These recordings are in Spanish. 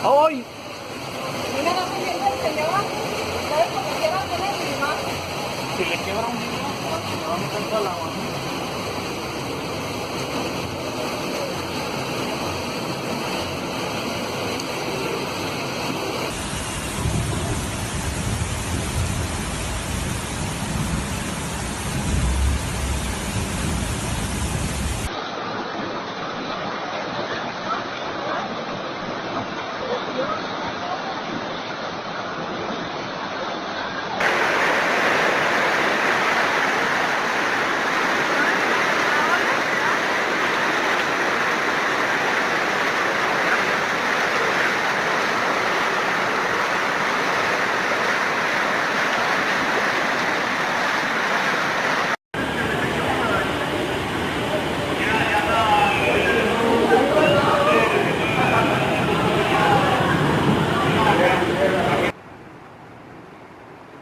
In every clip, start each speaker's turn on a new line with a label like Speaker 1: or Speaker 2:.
Speaker 1: ¡Ay!
Speaker 2: Mira, no sé qué se lleva. ¿Sabes cómo quiera tener mi imagen?
Speaker 1: Si le quiebra un vidrio, me va a meter toda el agua.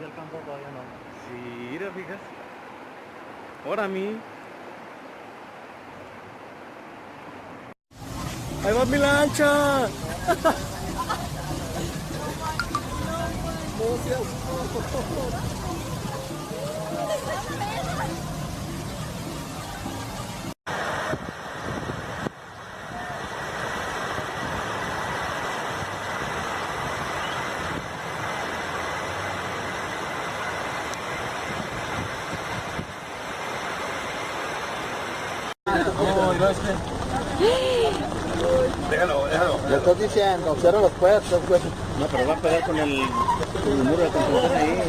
Speaker 1: Del campo todavía no.
Speaker 3: Sí, mira, fijas. Ahora a mí. ¡Ahí va mi lancha! No, es que... Déjalo.
Speaker 1: Le estás diciendo, cierra los puertos, pues.
Speaker 3: No, pero va a pegar con el muro de contención ahí.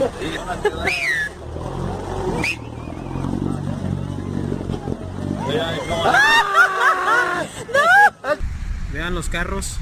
Speaker 3: Vean los carros.